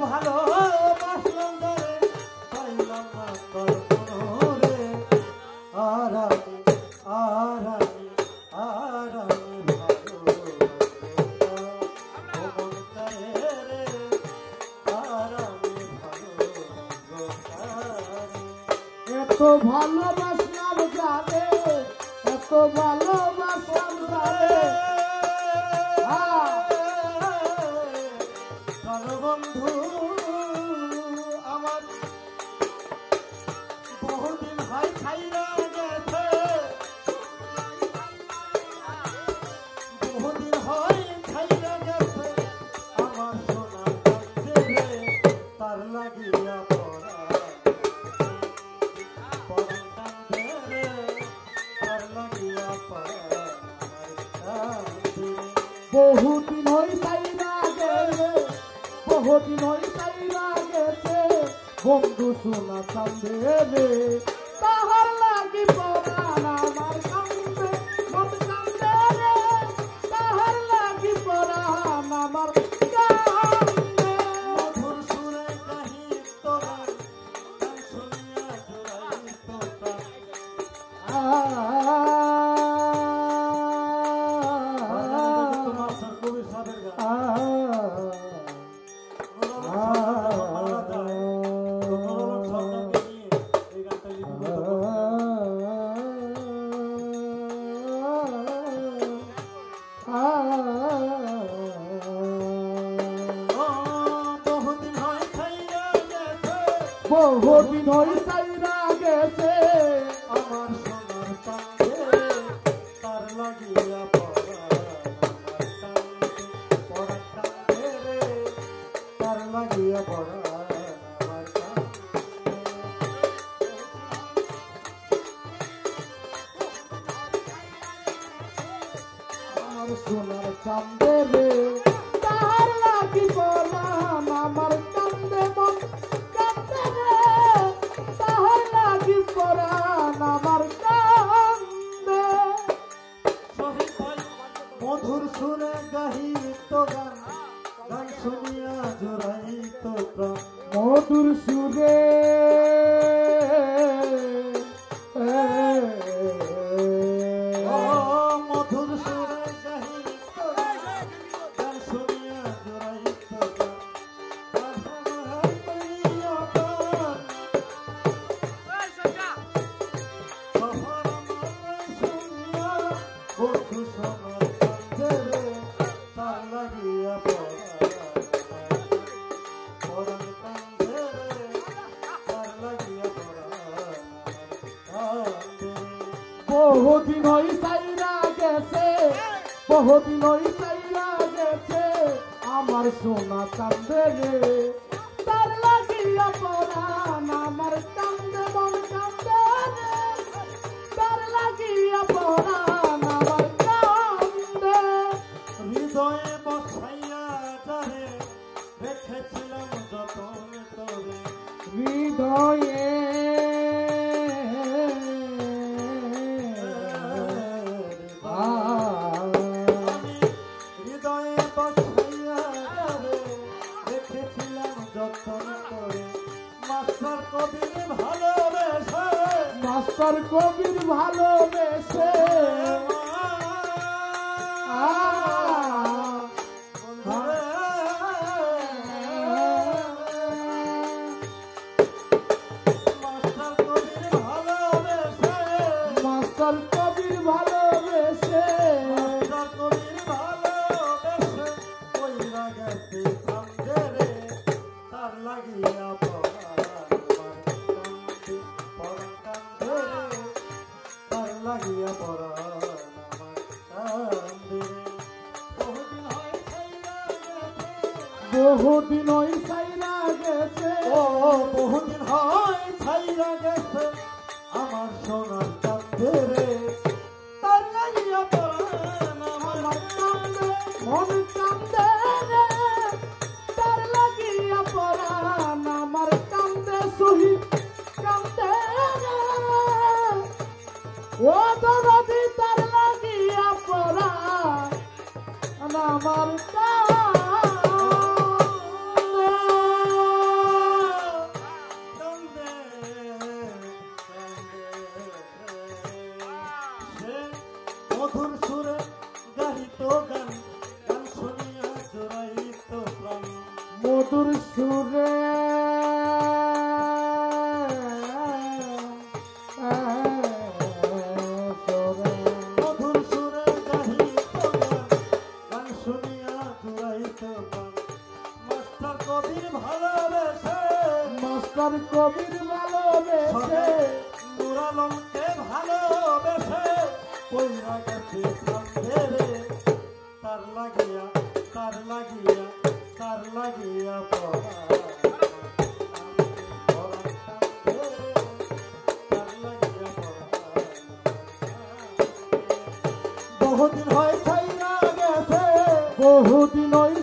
ভালো বাসলাম তারে পাইলাম না তার মনোরে আর আমি ভালো মন তারে রে আর আমি ভালো এত ভালোবাসলাম জানে এত ভালোবাসলাম জানে বন্ধু আমার বহুদিন হয় খাইরা গেছে বহুদিন হয় খাইরা গেছে আমার সোনা কাছে তার লাগিয়া পড়া পড়া কান্দে রে তার লাগিয়া পড়া বহুদিন হই চাইরা গেছে বহুদিন হই চাইরা গেছে বন্ধু সোনা চান্দে রে তাহার লাগি পরাণ আমার কান্দে মন কান্দে রে তাহার লাগি পরাণ আমার কান্দে মধুর সুরে কাহি তোর গান শুনিয়া জোড়াই তোর তোমার সর্ববি সাদের গান বহুদিন হই চাইরা গেছে আমার সোনার কান্দে তার লাগিয়া পড়া আমার কান্দে পড়া কান্দে রে তার লাগিয়া পড়া আমার আমার সোনার চান্দে রে তাহার লাগি পরাণ আমার কান্দে মন কান্দে রে তাহার লাগি পরাণ আমার কান্দে শহীদ ভাই মধুর সুরে গাহি তো গান গান শুনিয়া জোড়াই তো প্রাণ মধুর সুরে মধুর সুরে গাহি তো গান শুনিয়া জোড়াই তো প্রাণ বন্ধু সোনার কান্দে রে তার লাগিয়া পড়া কান্দে রে তার লাগিয়া পড়া কান্দে বহুদিন হই চাইরা গেছে বহুদিন হই চাইরা গেছে আমার সোনা কান্দে রে তার লাগিয়া পরাণ আমার কান্দে মন কান্দে রে তার লাগিয়া পরাণ আমার কান্দে হৃদয়ে বসাইয়া যারে রেখেছিলাম যতন করে হৃদয়ে আমি হৃদয়ে বসাইয়া যারে রেখেছিলাম যতন করে মাস্টার কবির ভালোবেসে মাস্টার কবির ভালোবেসে মাস্টার কবির ভালোবেসে তার লাগিয়া পড়া তার লাগিয়া পড়া বহুদিন হই চাইরা গেছে ও বহুদিন হয় ছাইরা গেছে আমার সোনার কান্দে রে তার লাগিয়া পড়ান আমার কান্দে মন কান্দে রে তার লাগিয়া পরাণ আমার কান্দে শহীদ কান্দে রে ও দরদি তার লাগিয়া পরাণ আমার কান্দে মধুর সুরে মধুর সুরে গাহি গান শুনিয়া জুড়াইতে মাস্টার কবির ভালোবেসে মাস্টার কবির ভালোবেসে নুরালমকে ভালোবেসে কইরা গেছে কান্দে রে তার লাগিয়া তার লাগিয়া তার লাগিয়া পড়া বহুদিন হয় ছাইরা গেছে বহুদিন ওই